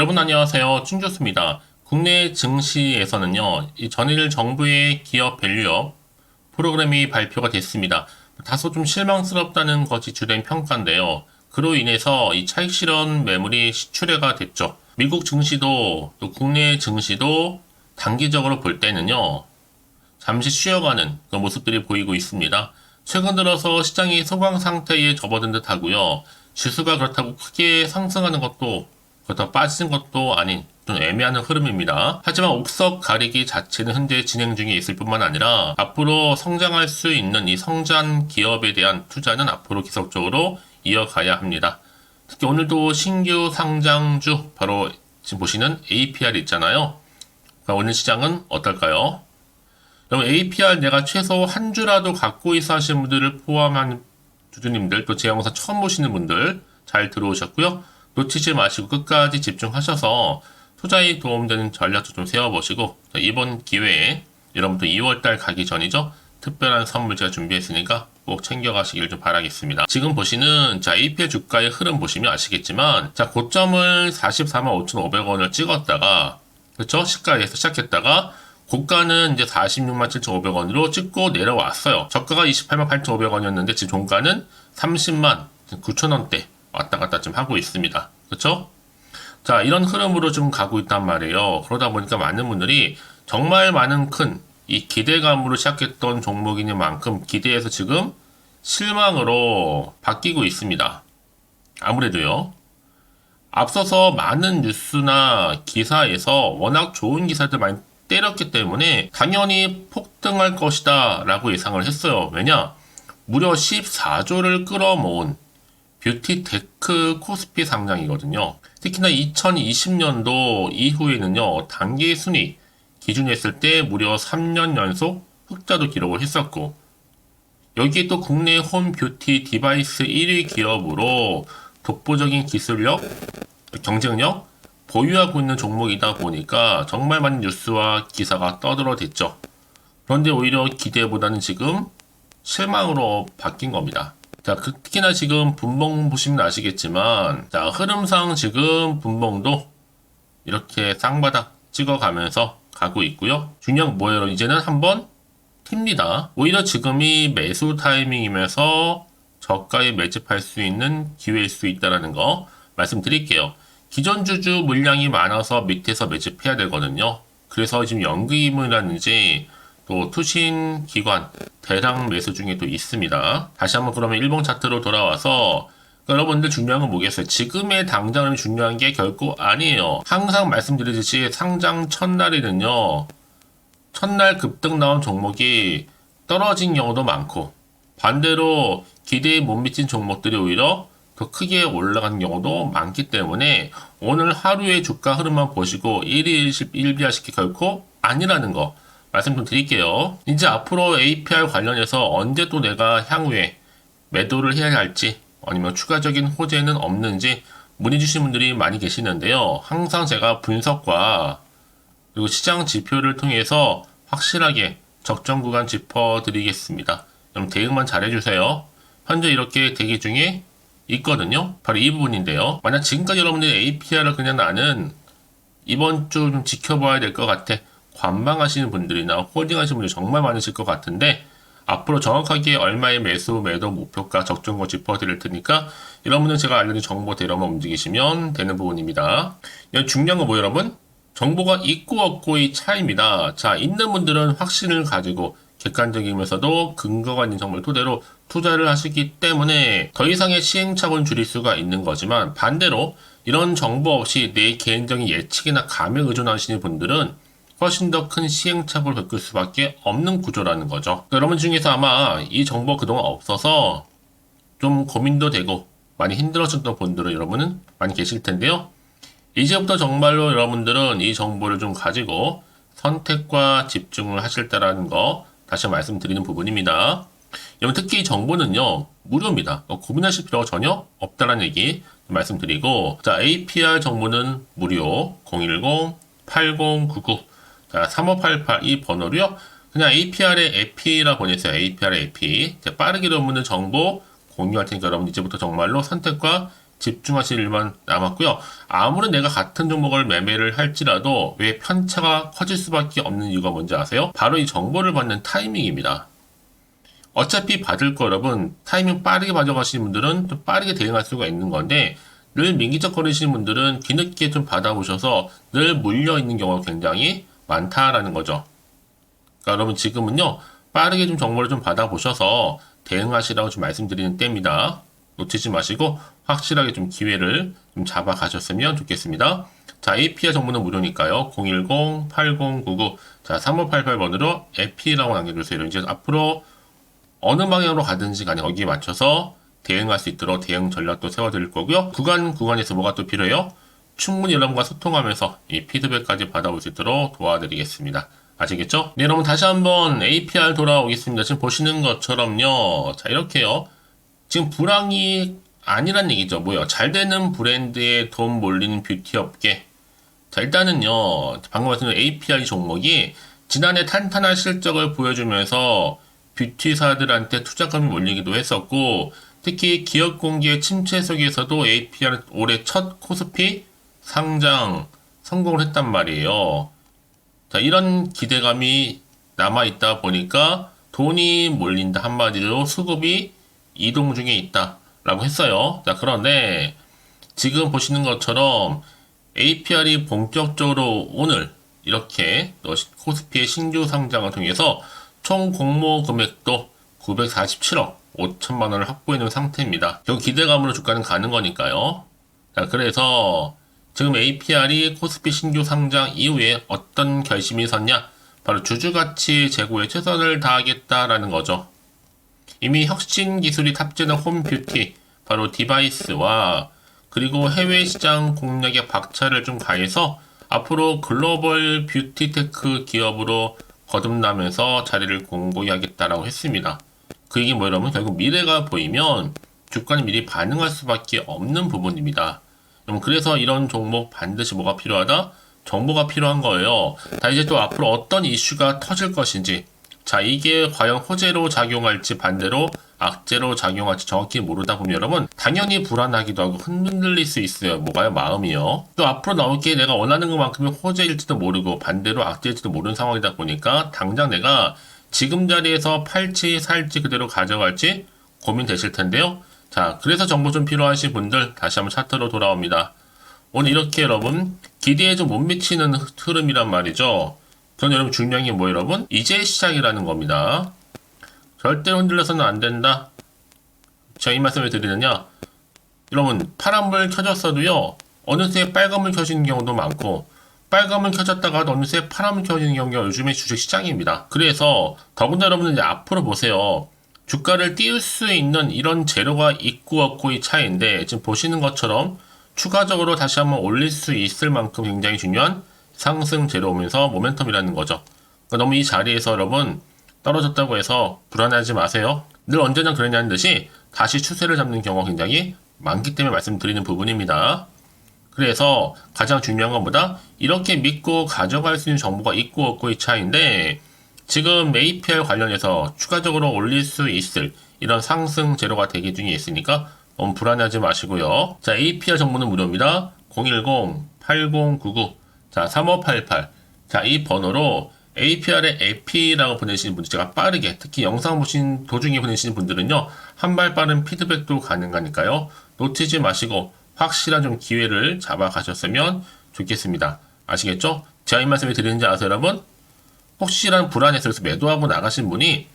여러분 안녕하세요. 춘교수입니다. 국내 증시에서는요, 이 전일 정부의 기업 밸류업 프로그램이 발표가 됐습니다. 다소 좀 실망스럽다는 것이 주된 평가인데요. 그로 인해서 이 차익 실현 매물이 시추례가 됐죠. 미국 증시도 또 국내 증시도 단기적으로 볼 때는요, 잠시 쉬어가는 그 모습들이 보이고 있습니다. 최근 들어서 시장이 소강 상태에 접어든 듯 하고요. 지수가 그렇다고 크게 상승하는 것도 그렇다고 빠지는 것도 아닌 좀 애매한 흐름입니다. 하지만 옥석 가리기 자체는 현재 진행 중에 있을 뿐만 아니라 앞으로 성장할 수 있는 이 성장 기업에 대한 투자는 앞으로 계속적으로 이어가야 합니다. 특히 오늘도 신규 상장주 바로 지금 보시는 APR 있잖아요. 오늘 시장은 어떨까요? 그럼 APR 내가 최소 한 주라도 갖고 있어 하시는 분들을 포함한 주주님들, 또 제 영상 처음 보시는 분들 잘 들어오셨고요. 놓치지 마시고 끝까지 집중하셔서 투자에 도움되는 전략도 좀 세워보시고, 이번 기회에 여러분도 2월달 가기 전이죠. 특별한 선물 제가 준비했으니까 꼭 챙겨가시길 좀 바라겠습니다. 지금 보시는 APR 주가의 흐름 보시면 아시겠지만, 고점을 445,500원을 찍었다가, 그렇죠? 시가에서 시작했다가 고가는 이제 467,500원으로 찍고 내려왔어요. 저가가 288,500원이었는데 지금 종가는 309,000원대 왔다 갔다 좀 하고 있습니다. 그렇죠? 자, 이런 흐름으로 좀 가고 있단 말이에요. 그러다 보니까 많은 분들이 정말 많은 큰 이 기대감으로 시작했던 종목인 만큼 기대해서 지금 실망으로 바뀌고 있습니다. 아무래도요. 앞서서 많은 뉴스나 기사에서 워낙 좋은 기사들 많이 때렸기 때문에 당연히 폭등할 것이다 라고 예상을 했어요. 왜냐? 무려 14조를 끌어모은 뷰티 테크 코스피 상장이거든요. 특히나 2020년도 이후에는요, 단기 순위 기준으로 했을 때 무려 3년 연속 흑자도 기록을 했었고, 여기에 또 국내 홈 뷰티 디바이스 1위 기업으로 독보적인 기술력, 경쟁력 보유하고 있는 종목이다 보니까 정말 많은 뉴스와 기사가 떠들어댔죠. 그런데 오히려 기대보다는 지금 실망으로 바뀐 겁니다. 자, 특히나 지금 분봉 보시면 아시겠지만, 자, 흐름상 지금 분봉도 이렇게 쌍바닥 찍어가면서 가고 있고요. 중요한 건 뭐예요? 이제는 한번 튑니다. 오히려 지금이 매수 타이밍이면서 저가에 매집할 수 있는 기회일 수 있다는 거 말씀드릴게요. 기존 주주 물량이 많아서 밑에서 매집해야 되거든요. 그래서 지금 연금이라든지 또 투신 기관 대량 매수 중에 또 있습니다. 다시 한번 그러면 일봉 차트로 돌아와서 여러분들 중요한 건 뭐겠어요? 지금의 당장은 중요한 게 결코 아니에요. 항상 말씀드리듯이 상장 첫날에는요, 첫날 급등 나온 종목이 떨어진 경우도 많고, 반대로 기대에 못 미친 종목들이 오히려 더 크게 올라간 경우도 많기 때문에 오늘 하루의 주가 흐름만 보시고 일비하시기 결코 아니라는 거 말씀 좀 드릴게요. 이제 앞으로 APR 관련해서 언제 또 내가 향후에 매도를 해야 할지 아니면 추가적인 호재는 없는지 문의 주신 분들이 많이 계시는데요. 항상 제가 분석과 그리고 시장 지표를 통해서 확실하게 적정 구간 짚어드리겠습니다. 그럼 대응만 잘해주세요. 현재 이렇게 대기 중에 있거든요. 바로 이 부분인데요. 만약 지금까지 여러분들이 APR을 그냥 나는 이번 주 좀 지켜봐야 될 것 같아, 관망하시는 분들이나 홀딩하시는 분들이 정말 많으실 것 같은데, 앞으로 정확하게 얼마의 매수, 매도 목표가 적정거 짚어드릴 테니까 여러분은 제가 알려준 정보대로만 움직이시면 되는 부분입니다. 중요한 건 뭐예요, 여러분? 정보가 있고 없고의 차이입니다. 자, 있는 분들은 확신을 가지고 객관적이면서도 근거가 있는 정보를 토대로 투자를 하시기 때문에 더 이상의 시행착오는 줄일 수가 있는 거지만, 반대로 이런 정보 없이 내 개인적인 예측이나 감에 의존하시는 분들은 훨씬 더 큰 시행착오를 겪을 수밖에 없는 구조라는 거죠. 여러분 중에서 아마 이 정보 그동안 없어서 좀 고민도 되고 많이 힘들어졌던 분들은 여러분은 많이 계실 텐데요. 이제부터 정말로 여러분들은 이 정보를 좀 가지고 선택과 집중을 하실 때라는 거 다시 말씀드리는 부분입니다. 여러분 특히 이 정보는요, 무료입니다. 고민하실 필요가 전혀 없다는 얘기 말씀드리고, 자, APR 정보는 무료 010-8099 3588 이 번호로요. 그냥 APR의 에피라 보내세요. APR의 에피. 빠르게 여러분들 정보 공유할 테니까 여러분 이제부터 정말로 선택과 집중하실 일만 남았고요. 아무리 내가 같은 종목을 매매를 할지라도 왜 편차가 커질 수밖에 없는 이유가 뭔지 아세요? 바로 이 정보를 받는 타이밍입니다. 어차피 받을 거 여러분, 타이밍 빠르게 받아가시는 분들은 좀 빠르게 대응할 수가 있는 건데, 늘 민기적거리시는 분들은 뒤늦게 좀 받아보셔서 늘 물려있는 경우가 굉장히 많다라는 거죠. 그러니까 여러분 지금은요, 빠르게 좀 정보를 좀 받아보셔서 대응하시라고 좀 말씀드리는 때입니다. 놓치지 마시고 확실하게 좀 기회를 좀 잡아가셨으면 좋겠습니다. 자, API 정보는 무료니까요. 010-8099 자, 3588번으로 AP라고 남겨주세요. 이제 앞으로 어느 방향으로 가든지 간에 거기에 맞춰서 대응할 수 있도록 대응 전략도 세워드릴 거고요. 구간에서 뭐가 또 필요해요? 충분히 여러분과 소통하면서 이 피드백까지 받아볼 수 있도록 도와드리겠습니다. 아시겠죠? 네, 여러분 다시 한번 APR 돌아오겠습니다. 지금 보시는 것처럼요. 자, 이렇게요. 지금 불황이 아니란 얘기죠. 뭐요? 잘 되는 브랜드에 돈 몰리는 뷰티 업계. 자, 일단은요. 방금 말씀드린 API 종목이 지난해 탄탄한 실적을 보여주면서 뷰티사들한테 투자금이 몰리기도 했었고, 특히 기업 공개 침체 속에서도 APR은 올해 첫 코스피 상장 성공을 했단 말이에요. 자, 이런 기대감이 남아있다 보니까 돈이 몰린다. 한마디로 수급이 이동 중에 있다라고 했어요. 자, 그런데 지금 보시는 것처럼 APR이 본격적으로 오늘 이렇게 코스피의 신규 상장을 통해서 총 공모 금액도 947억 5천만 원을 확보해 놓은 상태입니다. 결국 기대감으로 주가는 가는 거니까요. 자, 그래서 지금 APR이 코스피 신규 상장 이후에 어떤 결심이 섰냐? 바로 주주가치 제고에 최선을 다하겠다라는 거죠. 이미 혁신 기술이 탑재된 홈뷰티, 바로 디바이스와 그리고 해외 시장 공략에 박차를 좀 가해서 앞으로 글로벌 뷰티테크 기업으로 거듭나면서 자리를 공고히 하겠다라고 했습니다. 그 얘기 뭐 여러분? 결국 미래가 보이면 주가는 미리 반응할 수밖에 없는 부분입니다. 그래서 이런 종목 반드시 뭐가 필요하다? 정보가 필요한 거예요. 자, 이제 또 앞으로 어떤 이슈가 터질 것인지, 자, 이게 과연 호재로 작용할지 반대로 악재로 작용할지 정확히 모르다 보면 여러분 당연히 불안하기도 하고 흔들릴 수 있어요. 뭐가요? 마음이요. 또 앞으로 나올 게 내가 원하는 것만큼이 호재일지도 모르고 반대로 악재일지도 모르는 상황이다 보니까 당장 내가 지금 자리에서 팔지 살지 그대로 가져갈지 고민되실 텐데요. 자, 그래서 정보 좀 필요하신 분들 다시 한번 차트로 돌아옵니다. 오늘 이렇게 여러분 기대에 좀 못 미치는 흐름이란 말이죠. 그건 여러분 중요한 게 뭐예요 여러분? 이제 시작이라는 겁니다. 절대 흔들려서는 안 된다. 제가 이 말씀을 드리느냐? 여러분 파란불 켜졌어도요. 어느새 빨간불 켜지는 경우도 많고 빨간불 켜졌다가도 어느새 파란불 켜지는 경우가 요즘의 주식시장입니다. 그래서 더군다나 여러분은 이제 앞으로 보세요. 주가를 띄울 수 있는 이런 재료가 있고 없고의 차이인데 지금 보시는 것처럼 추가적으로 다시 한번 올릴 수 있을 만큼 굉장히 중요한 상승 재료오면서 모멘텀이라는 거죠. 그러니까 너무 이 자리에서 여러분 떨어졌다고 해서 불안해하지 마세요. 늘 언제나 그러냐는 듯이 다시 추세를 잡는 경우가 굉장히 많기 때문에 말씀드리는 부분입니다. 그래서 가장 중요한 것보다 이렇게 믿고 가져갈 수 있는 정보가 있고 없고의 차이인데 지금 APR 관련해서 추가적으로 올릴 수 있을 이런 상승 재료가 대기 중에 있으니까 너무 불안해하지 마시고요. 자, APR 정보는 무료입니다. 010-8099 자, 3588 자, 이 번호로 APR에 에피라고 보내시는 분들 제가 빠르게 특히 영상 보신 도중에 보내시는 분들은요 한 발 빠른 피드백도 가능하니까요 놓치지 마시고 확실한 좀 기회를 잡아가셨으면 좋겠습니다. 아시겠죠? 제가 이 말씀을 드리는지 아세요 여러분? 혹시라는 불안해서 매도하고 나가신 분이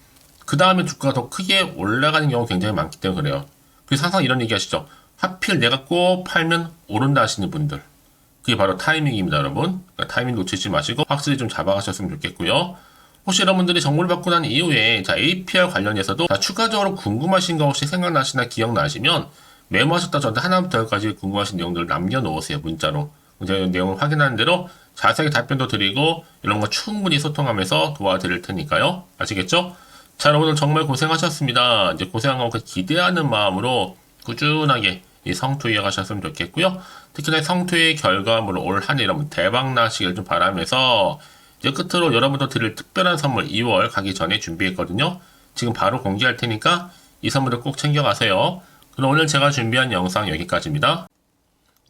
그 다음에 주가가 더 크게 올라가는 경우가 굉장히 많기 때문에 그래요. 그래서 항상 이런 얘기 하시죠. 하필 내가 꼭 팔면 오른다 하시는 분들. 그게 바로 타이밍입니다, 여러분. 그러니까 타이밍 놓치지 마시고 확실히 좀 잡아가셨으면 좋겠고요. 혹시 여러분들이 정보를 받고 난 이후에 자, APR 관련해서도 자, 추가적으로 궁금하신 거 혹시 생각나시나 기억나시면 메모하셨다 저한테 하나부터 열까지 궁금하신 내용들을 남겨놓으세요, 문자로. 제가 내용을 확인하는 대로 자세하게 답변도 드리고 이런 거 충분히 소통하면서 도와드릴 테니까요. 아시겠죠? 자, 여러분 정말 고생하셨습니다. 이제 고생한 거 기대하는 마음으로 꾸준하게 이 성투 이어가셨으면 좋겠고요. 특히나 성투의 결과물로 올 한 해 여러분 대박 나시길 좀 바라면서 이제 끝으로 여러분도 드릴 특별한 선물 2월 가기 전에 준비했거든요. 지금 바로 공개할 테니까 이 선물을 꼭 챙겨가세요. 그럼 오늘 제가 준비한 영상 여기까지입니다.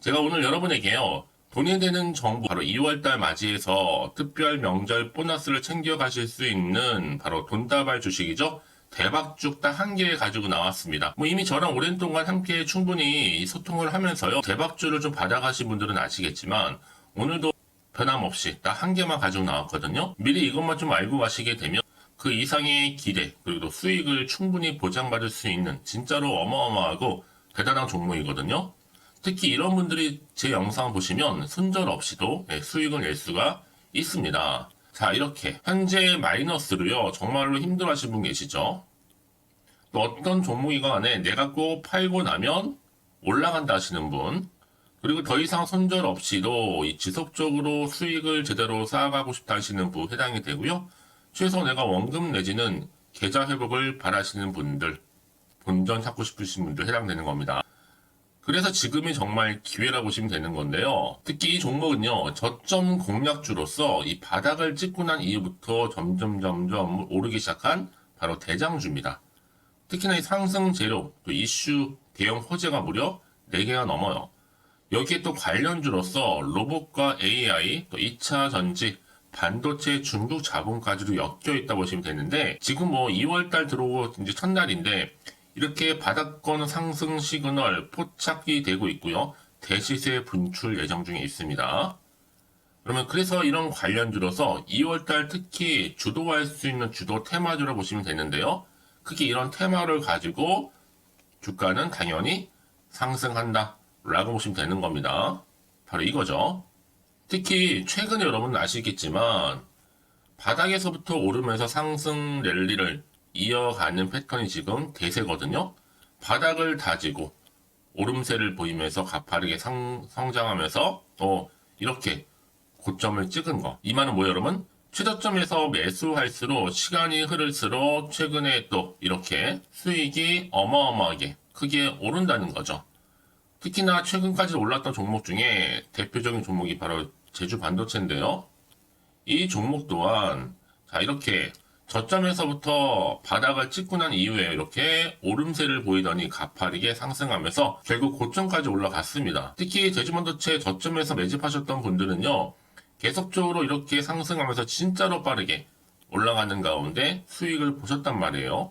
제가 오늘 여러분에게요, 돈이 되는 정보, 바로 2월달 맞이해서 특별 명절 보너스를 챙겨가실 수 있는 바로 돈다발 주식이죠. 대박죽 딱 한 개 가지고 나왔습니다. 뭐 이미 저랑 오랜 동안 함께 충분히 소통을 하면서요, 대박주를 좀 받아가신 분들은 아시겠지만 오늘도 변함없이 딱 한 개만 가지고 나왔거든요. 미리 이것만 좀 알고 가시게 되면 그 이상의 기대, 그리고 수익을 충분히 보장받을 수 있는 진짜로 어마어마하고 대단한 종목이거든요. 특히 이런 분들이 제 영상 보시면 손절 없이도 수익을 낼 수가 있습니다. 자, 이렇게 현재 마이너스로요, 정말로 힘들어하시는 분 계시죠? 또 어떤 종목이건 간에 내가 꼭 팔고 나면 올라간다 하시는 분, 그리고 더 이상 손절 없이도 지속적으로 수익을 제대로 쌓아가고 싶다 하시는 분 해당이 되고요. 최소 내가 원금 내지는 계좌 회복을 바라시는 분들, 본전 찾고 싶으신 분들 해당되는 겁니다. 그래서 지금이 정말 기회라고 보시면 되는 건데요. 특히 이 종목은요, 저점 공략주로서 이 바닥을 찍고 난 이후부터 점점 오르기 시작한 바로 대장주입니다. 특히나 이 상승 재료, 또 이슈, 대형 호재가 무려 4개가 넘어요. 여기에 또 관련주로서 로봇과 AI, 또 2차 전지, 반도체 중국 자본까지도 엮여 있다 보시면 되는데, 지금 뭐 2월달 들어오고 이제 첫날인데, 이렇게 바닥권 상승 시그널 포착이 되고 있고요. 대시세 분출 예정 중에 있습니다. 그러면 그래서 이런 관련주로서 2월달 특히 주도할 수 있는 주도 테마주로 보시면 되는데요. 크게 이런 테마를 가지고 주가는 당연히 상승한다 라고 보시면 되는 겁니다. 바로 이거죠. 특히 최근에 여러분 아시겠지만 바닥에서부터 오르면서 상승 랠리를 이어가는 패턴이 지금 대세거든요. 바닥을 다지고 오름세를 보이면서 가파르게 성장하면서 이렇게 고점을 찍은 거. 이 말은 뭐예요, 여러분? 최저점에서 매수할수록 시간이 흐를수록 최근에 또 이렇게 수익이 어마어마하게 크게 오른다는 거죠. 특히나 최근까지 올랐던 종목 중에 대표적인 종목이 바로 제주 반도체인데요. 이 종목 또한 자, 이렇게 저점에서부터 바닥을 찍고 난 이후에 이렇게 오름세를 보이더니 가파르게 상승하면서 결국 고점까지 올라갔습니다. 특히 제주반도체 저점에서 매집하셨던 분들은요, 계속적으로 이렇게 상승하면서 진짜로 빠르게 올라가는 가운데 수익을 보셨단 말이에요.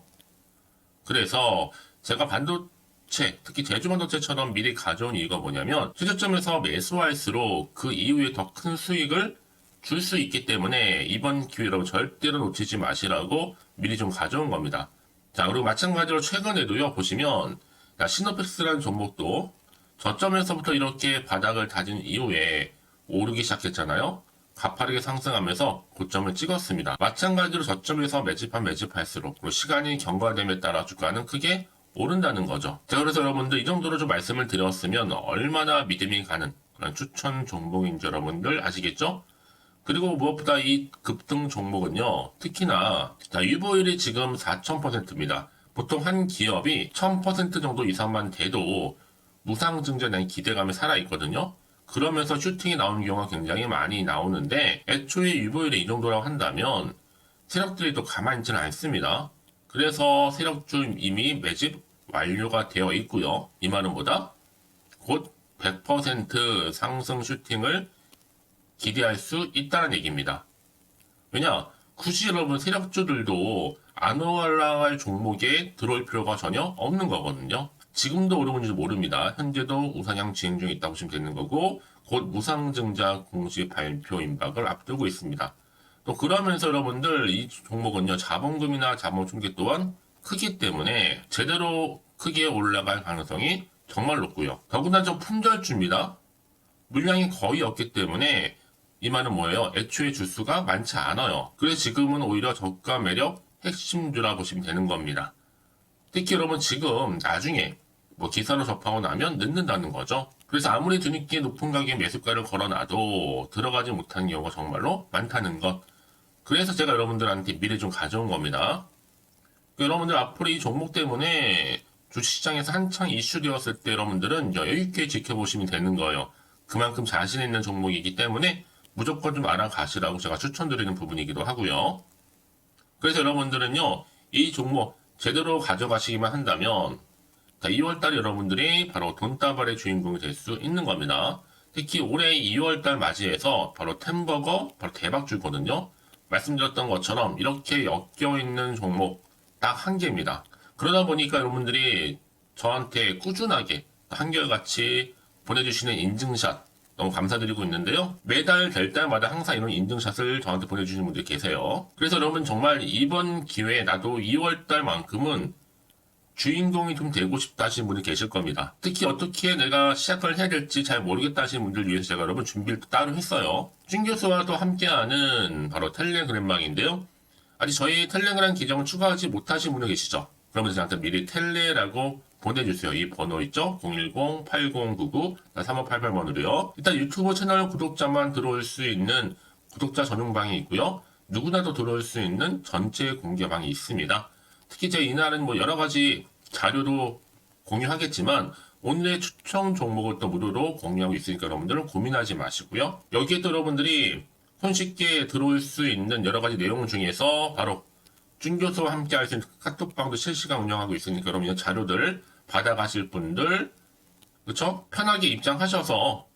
그래서 제가 반도체, 특히 제주반도체처럼 미리 가져온 이유가 뭐냐면 최저점에서 매수할수록 그 이후에 더 큰 수익을 줄 수 있기 때문에 이번 기회로 절대로 놓치지 마시라고 미리 좀 가져온 겁니다. 자, 그리고 마찬가지로 최근에도요, 보시면 시노펙스라는 종목도 저점에서부터 이렇게 바닥을 다진 이후에 오르기 시작했잖아요. 가파르게 상승하면서 고점을 찍었습니다. 마찬가지로 저점에서 매집할수록 시간이 경과됨에 따라 주가는 크게 오른다는 거죠. 자, 그래서 여러분들 이 정도로 좀 말씀을 드렸으면 얼마나 믿음이 가는 그런 추천 종목인지 여러분들 아시겠죠? 그리고 무엇보다 이 급등 종목은요, 특히나 유보율이 지금 4000%입니다. 보통 한 기업이 1000% 정도 이상만 돼도 무상증자에 대한 기대감이 살아있거든요. 그러면서 슈팅이 나오는 경우가 굉장히 많이 나오는데, 애초에 유보율이 이 정도라고 한다면 세력들이 또 가만히 있지는 않습니다. 그래서 세력주 이미 매집 완료가 되어 있고요. 이 말은 뭐다? 곧 100% 상승 슈팅을 기대할 수 있다는 얘기입니다. 왜냐? 굳이 여러분 세력주들도 안 올라갈 종목에 들어올 필요가 전혀 없는 거거든요. 지금도 오르는지 모릅니다. 현재도 우상향 진행 중에 있다고 보시면 되는 거고, 곧 무상증자 공시 발표 임박을 앞두고 있습니다. 또 그러면서 여러분들 이 종목은요, 자본금이나 자본 충격 또한 크기 때문에 제대로 크게 올라갈 가능성이 정말 높고요. 더구나 좀 품절주입니다. 물량이 거의 없기 때문에 이 말은 뭐예요? 애초에 주수가 많지 않아요. 그래서 지금은 오히려 저가 매력 핵심주라 보시면 되는 겁니다. 특히 여러분 지금 나중에 기사로 접하고 나면 늦는다는 거죠. 그래서 아무리 뒤늦게 높은 가격에 매수가를 걸어놔도 들어가지 못하는 경우가 정말로 많다는 것. 그래서 제가 여러분들한테 미리 좀 가져온 겁니다. 여러분들 앞으로 이 종목 때문에 주식시장에서 한창 이슈되었을 때 여러분들은 여유있게 지켜보시면 되는 거예요. 그만큼 자신 있는 종목이기 때문에 무조건 좀 알아가시라고 제가 추천드리는 부분이기도 하고요. 그래서 여러분들은요, 이 종목 제대로 가져가시기만 한다면 자, 2월달 여러분들이 바로 돈다발의 주인공이 될 수 있는 겁니다. 특히 올해 2월달 맞이해서 바로 템버거 바로 대박주거든요. 말씀드렸던 것처럼 이렇게 엮여있는 종목 딱 한 개입니다. 그러다 보니까 여러분들이 저한테 꾸준하게 한결같이 보내주시는 인증샷 너무 감사드리고 있는데요. 매달 될 때마다 항상 이런 인증샷을 저한테 보내주시는 분들이 계세요. 그래서 여러분 정말 이번 기회에 나도 2월달만큼은 주인공이 좀 되고 싶다 하시는 분이 계실 겁니다. 특히 어떻게 내가 시작을 해야 될지 잘 모르겠다 하시는 분들 위해서 제가 여러분 준비를 따로 했어요. 준 교수와도 함께하는 바로 텔레그램망인데요. 아직 저희 텔레그램 계정을 추가하지 못하신 분들 계시죠? 그러면 저한테 미리 텔레라고 보내주세요. 이 번호 있죠? 010-8099-3588번으로요. 일단 유튜브 채널 구독자만 들어올 수 있는 구독자 전용방이 있고요. 누구나도 들어올 수 있는 전체 공개방이 있습니다. 특히 제 이날은 뭐 여러 가지 자료도 공유하겠지만 오늘의 추천 종목을 또 무료로 공유하고 있으니까 여러분들은 고민하지 마시고요. 여기에 또 여러분들이 손쉽게 들어올 수 있는 여러 가지 내용 중에서 바로 준 교수와 함께 할 수 있는 카톡방도 실시간 운영하고 있으니까 여러분 이 자료들 받아가실 분들 그쵸? 편하게 입장하셔서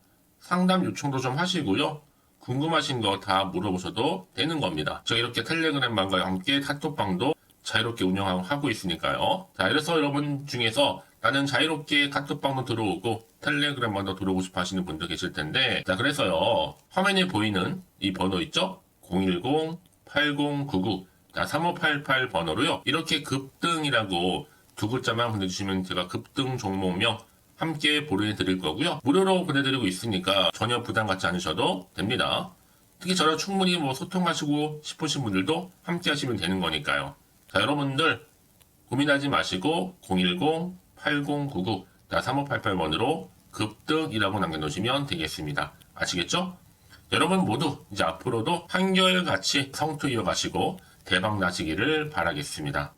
상담 요청도 좀 하시고요. 궁금하신 거 다 물어보셔도 되는 겁니다. 저 이렇게 텔레그램방과 함께 카톡방도 자유롭게 운영하고 있으니까요. 자, 그래서 여러분 중에서 나는 자유롭게 카톡방도 들어오고 텔레그램방도 들어오고 싶어 하시는 분들 계실 텐데, 자, 그래서요, 화면에 보이는 이 번호 있죠? 010-8099-3588 번호로요, 이렇게 급등이라고 두 글자만 보내주시면 제가 급등 종목명 함께 보내드릴 거고요. 무료로 보내드리고 있으니까 전혀 부담 갖지 않으셔도 됩니다. 특히 저랑 충분히 뭐 소통하시고 싶으신 분들도 함께 하시면 되는 거니까요. 자, 여러분들 고민하지 마시고 010-8099-3588번으로 급등이라고 남겨놓으시면 되겠습니다. 아시겠죠? 여러분 모두 이제 앞으로도 한결같이 성투 이어가시고 대박 나시기를 바라겠습니다.